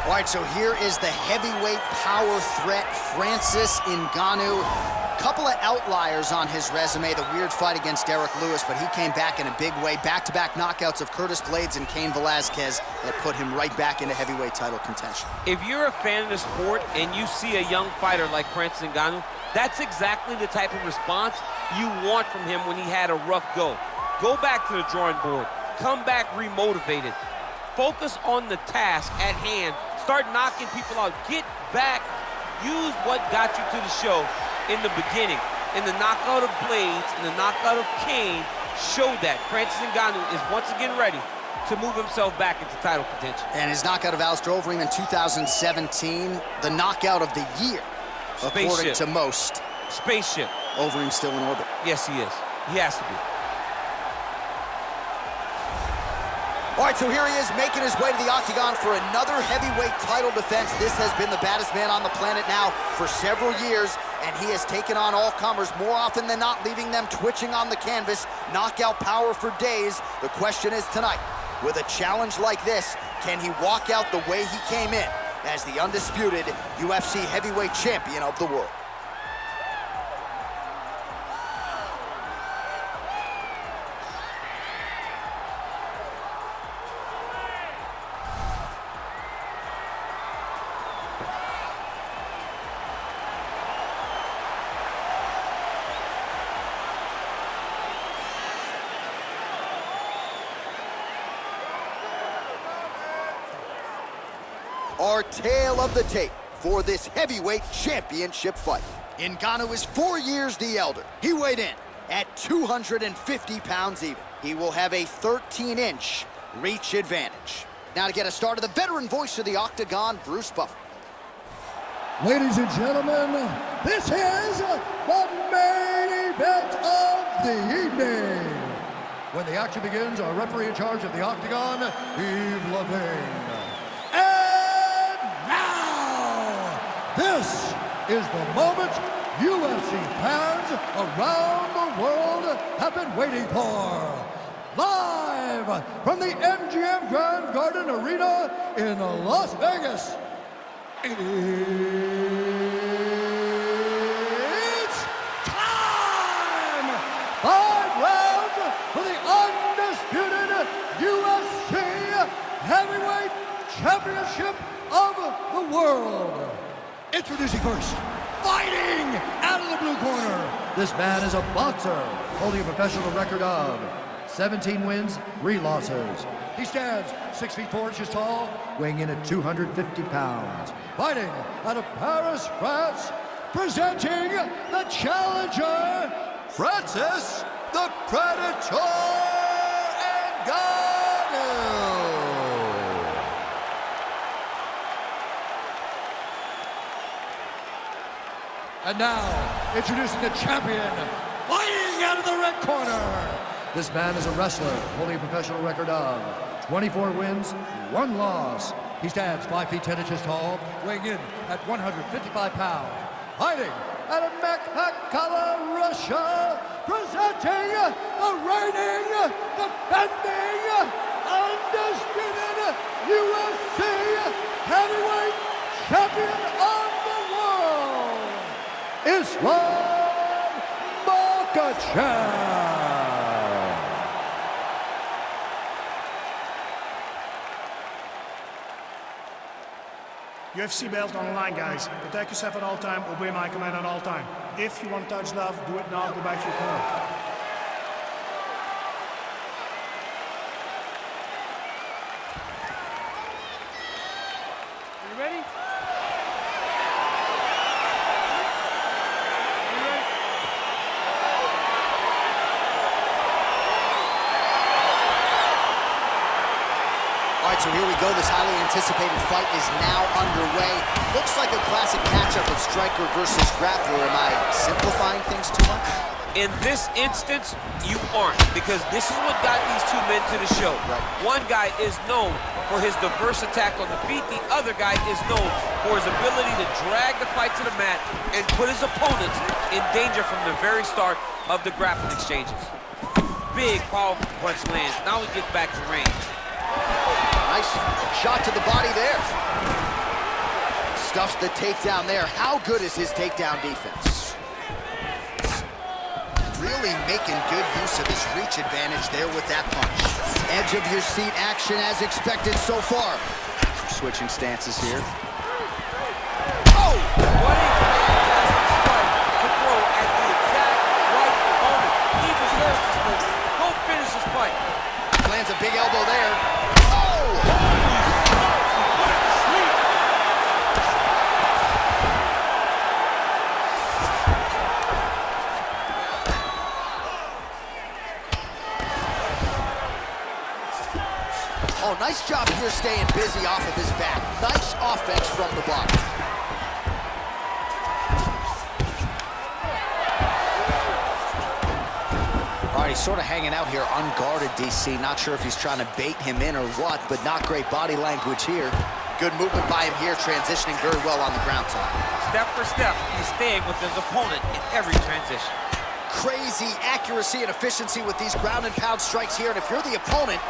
All right, so here is the heavyweight power threat, Francis Ngannou. Couple of outliers on his resume, the weird fight against Derek Lewis, but he came back in a big way. Back-to-back knockouts of Curtis Blades and Cain Velasquez that put him right back into heavyweight title contention. If you're a fan of the sport and you see a young fighter like Francis Ngannou, that's exactly the type of response you want from him when he had a rough go. Go back to the drawing board. Come back remotivated. Focus on the task at hand. Start knocking people out. Get back. Use what got you to the show in the beginning. In the knockout of Blades, in the knockout of Cain, showed that Francis Ngannou is once again ready to move himself back into title contention. And his knockout of Alistair Overeem in 2017, the knockout of the year, according to most. Spaceship. Overeem still in orbit. Yes, he is. He has to be. All right, so here he is making his way to the octagon for another heavyweight title defense. This has been the baddest man on the planet now for several years, and he has taken on all comers more often than not, leaving them twitching on the canvas, knockout power for days. The question is tonight, with a challenge like this, can he walk out the way he came in as the undisputed UFC heavyweight champion of the world? Our tale of the tape for this heavyweight championship fight. Ngannou is 4 years the elder. He weighed in at 250 pounds even. He will have a 13-inch reach advantage. Now to get us started, the veteran voice of the octagon, Bruce Buffer. Ladies and gentlemen, this is the main event of the evening. When the action begins, our referee in charge of the octagon, Yves Levine. This is the moment UFC fans around the world have been waiting for. Live from the MGM Grand Garden Arena in Las Vegas. It's time! 5 rounds for the undisputed UFC Heavyweight Championship of the world. Introducing first, fighting out of the blue corner. This man is a boxer, holding a professional record of 17 wins, 3 losses. He stands 6 feet 4 inches tall, weighing in at 250 pounds. Fighting out of Paris, France, presenting the challenger, Francis the Predator Ngannou. And now, introducing the champion, fighting out of the red corner. This man is a wrestler, holding a professional record of 24 wins, 1 loss. He stands 5 feet 10 inches tall, weighing in at 155 pounds. Fighting out of Makhachev, Russia, presenting the reigning, defending, undisputed UFC heavyweight champion of the world, Islam Makhachev. UFC belt on the line, guys. Protect yourself at all time, obey my command at all time. If you want to touch love, do it now, go back to your corner. Are you ready? All right, so here we go. This highly anticipated fight is now underway. Looks like a classic matchup of striker versus grappler. Am I simplifying things too much? In this instance, you aren't, because this is what got these two men to the show. Right. One guy is known for his diverse attack on the feet. The other guy is known for his ability to drag the fight to the mat and put his opponents in danger from the very start of the grappling exchanges. Big, powerful punch lands. Now he gets back to range. Nice shot to the body there. stuffs the takedown there. How good is his takedown defense? Really making good use of his reach advantage there with that punch. Edge of your seat action as expected so far. Switching stances here. Oh! What a fantastic strike to throw at the exact right moment. He deserves this move. Go finish this fight. Lands a big elbow there. Oh! Oh, nice job here staying busy off of his back. Nice offense from the bottom. All right, he's sort of hanging out here unguarded, DC. Not sure if he's trying to bait him in or what, but not great body language here. Good movement by him here, transitioning very well on the ground time. Step for step, he's staying with his opponent in every transition. Crazy accuracy and efficiency with these ground and pound strikes here, and if you're the opponent,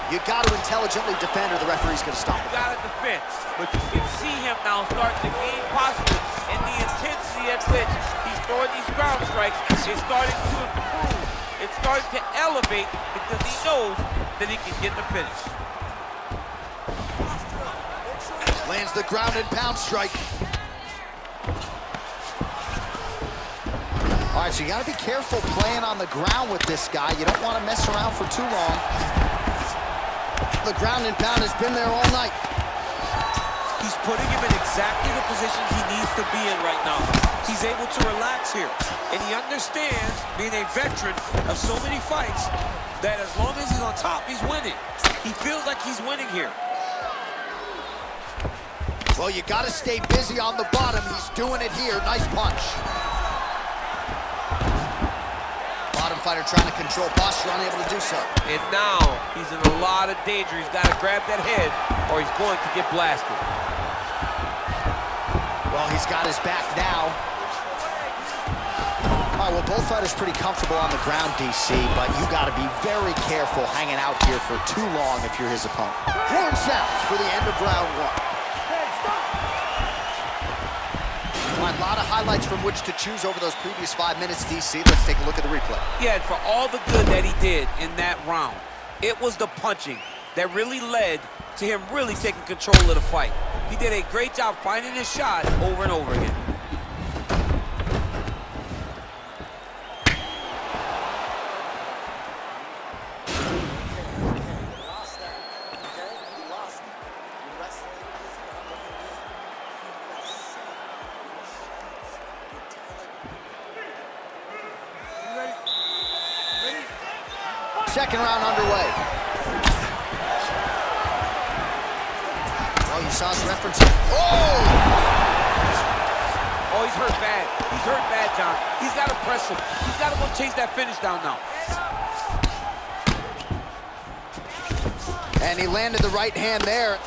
you got to intelligently defend or the referee's going to stop it. You got to defend, but you can see him now starting to gain posture and the intensity at which he's throwing these ground strikes is starting to improve. It's starting to elevate because he knows that he can get the finish. Lands the ground and pound strike. All right, so you got to be careful playing on the ground with this guy. You don't want to mess around for too long. The ground and pound has been there all night. He's putting him in exactly the positions he needs to be in right now. He's able to relax here, and he understands, being a veteran of so many fights, that as long as he's on top, he's winning. He feels like he's winning here. Well, you got to stay busy on the bottom. He's doing it here. Nice punch. Bottom fighter trying to control posture, unable to do so. And now he's in a lot of danger. He's got to grab that head or he's going to get blasted. Well, he's got his back now. All right, well, both fighters pretty comfortable on the ground, DC, but you got to be very careful hanging out here for too long if you're his opponent. Horn sounds for the end of round one. A lot of highlights from which to choose over those previous 5 minutes, DC. Let's take a look at the replay. Yeah, and for all the good that he did in that round, it was the punching that really led to him really taking control of the fight. He did a great job finding his shot over and over again. Second round underway. Oh, you saw us referencing. Oh! Oh, he's hurt bad. He's hurt bad, John. He's got to press him. He's got to go chase that finish down now. And he landed the right hand there.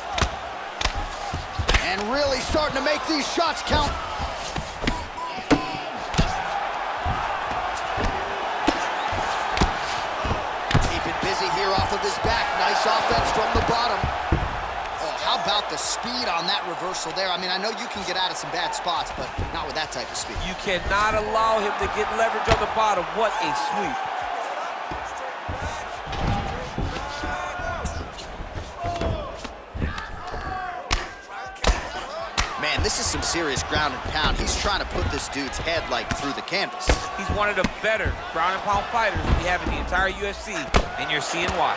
And really starting to make these shots count. Here off of his back. Nice offense from the bottom. Oh, how about the speed on that reversal there? I mean, I know you can get out of some bad spots, but not with that type of speed. You cannot allow him to get leverage on the bottom. What a sweep. Man, this is some serious ground and pound. He's trying to put this dude's head, like, through the canvas. He's one of the better ground and pound fighters we have in the entire UFC, and you're seeing why.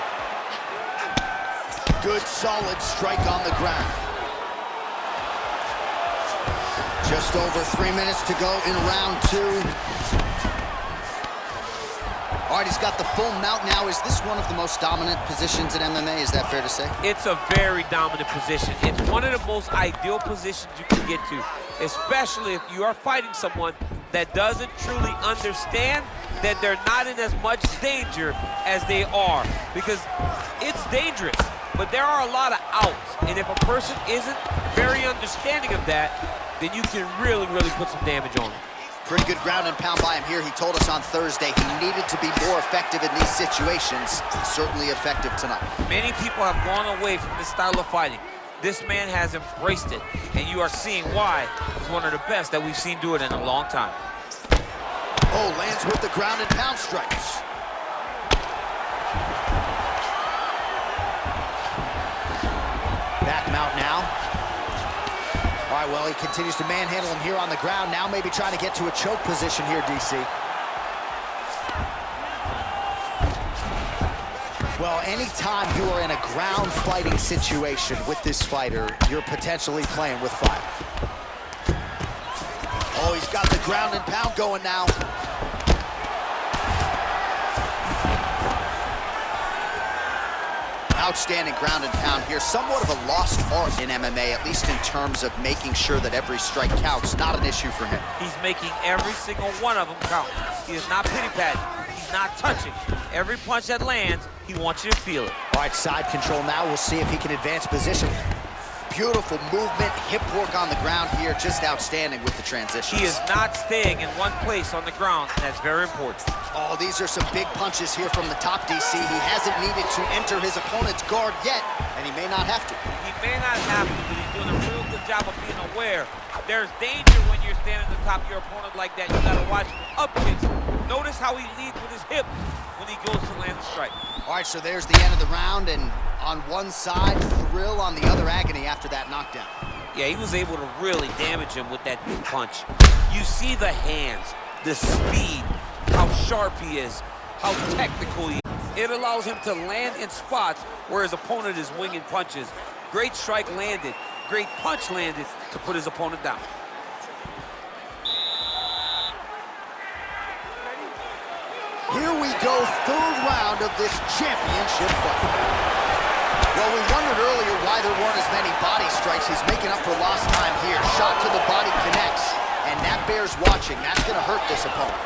Good, solid strike on the ground. Just over 3 minutes to go in round two. All right, he's got the full mount now. Is this one of the most dominant positions in MMA? Is that fair to say? It's a very dominant position. It's one of the most ideal positions you can get to, especially if you are fighting someone that doesn't truly understand that they're not in as much danger as they are, because it's dangerous, but there are a lot of outs, and if a person isn't very understanding of that, then you can really, really put some damage on them. Pretty good ground and pound by him here. He told us on Thursday he needed to be more effective in these situations. Certainly effective tonight. Many people have gone away from this style of fighting. This man has embraced it, and you are seeing why he's one of the best that we've seen do it in a long time. Oh, lands with the ground and pound strikes. Back mount now. All right, well, he continues to manhandle him here on the ground. Now maybe trying to get to a choke position here, DC. Well, anytime you are in a ground fighting situation with this fighter, you're potentially playing with fire. Oh, he's got the ground and pound going now. Outstanding ground and pound here. Somewhat of a lost art in MMA, at least in terms of making sure that every strike counts. Not an issue for him. He's making every single one of them count. He is not pity-patting. He's not touching. Every punch that lands, he wants you to feel it. All right, side control now. We'll see if he can advance position. Beautiful movement, hip work on the ground here. Just outstanding with the transitions. He is not staying in one place on the ground, and that's very important. Oh, these are some big punches here from the top, DC. He hasn't needed to enter his opponent's guard yet, and he may not have to. He may not have to, but he's doing a real good job of being aware. There's danger when you're standing at the top of your opponent like that. You gotta watch up kicks. Notice how he leads with his hips when he goes to land the strike. All right, so there's the end of the round, and on one side, thrill, on the other, agony after that knockdown. Yeah, he was able to really damage him with that big punch. You see the hands, the speed, how sharp he is, how technical he is. It allows him to land in spots where his opponent is winging punches. Great strike landed, great punch landed to put his opponent down. Here we go, third round of this championship fight. Well, we wondered earlier why there weren't as many body strikes. He's making up for lost time here. Shot to the body connects, and that bears watching. That's going to hurt this opponent.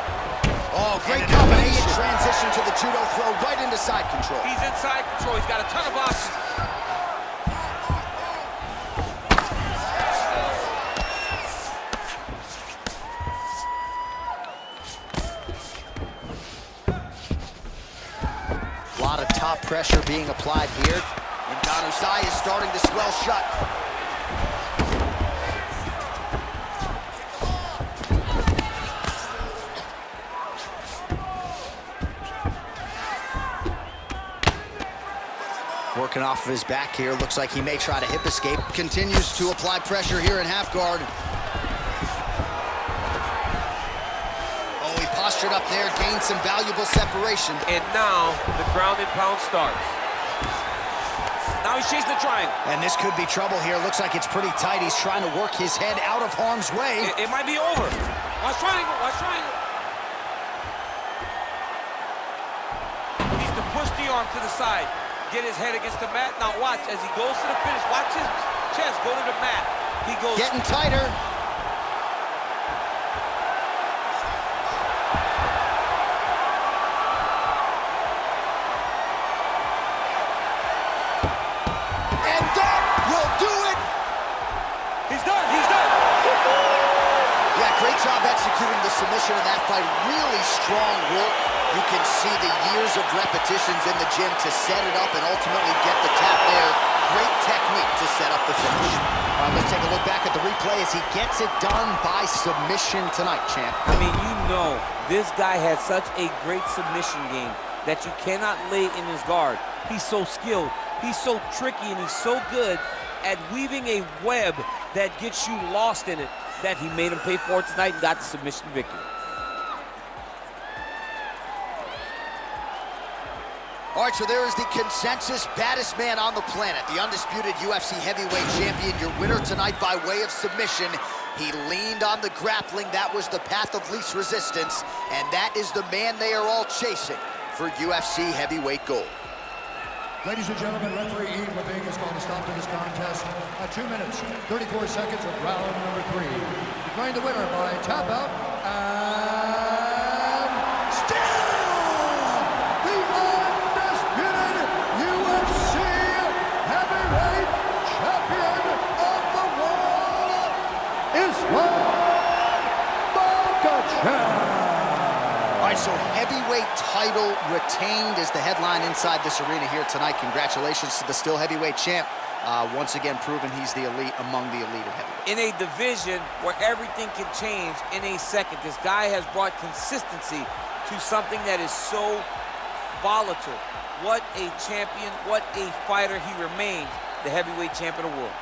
Oh, great combination. Transition to the judo throw right into side control. He's in side control. He's got a ton of options. A lot of top pressure being applied here. Ngannou's eye is starting to swell shut. Working off of his back here. Looks like he may try to hip escape. Continues to apply pressure here in half guard. Oh, he postured up there, gained some valuable separation. And now the ground and pound starts. Now he's chasing the triangle. And this could be trouble here. Looks like it's pretty tight. He's trying to work his head out of harm's way. It might be over. Watch triangle, watch triangle. He needs to push the arm to the side. Get his head against the mat. Now watch as he goes to the finish. Watch his chest go to the mat. He goes. Getting tighter. And that will do it. He's done. He's done. Yeah, great job executing the submission in that fight. Really strong work. You can see the years of repetitions in the gym to set it up and ultimately get the tap there. Great technique to set up the finish. All right, let's take a look back at the replay as he gets it done by submission tonight, champ. I mean, you know, this guy has such a great submission game that you cannot lay in his guard. He's so skilled, he's so tricky, and he's so good at weaving a web that gets you lost in it that he made him pay for it tonight and got the submission victory. All right, so there is the consensus baddest man on the planet, the undisputed UFC heavyweight champion, your winner tonight by way of submission. He leaned on the grappling. That was the path of least resistance, and that is the man they are all chasing for UFC heavyweight gold. Ladies and gentlemen, referee Yves Levine has called a stop to this contest at 2 minutes, 34 seconds of round number 3. Declaring the winner by tap out, and still the undisputed UFC heavyweight champion of the world, Islam Makhachev. All right, so heavyweight title retained is the headline inside this arena here tonight. Congratulations to the still heavyweight champ. Once again proving he's the elite among the elite of heavyweight. In a division where everything can change in a second, this guy has brought consistency to something that is so volatile. What a champion, what a fighter. He remains the heavyweight champion of the world.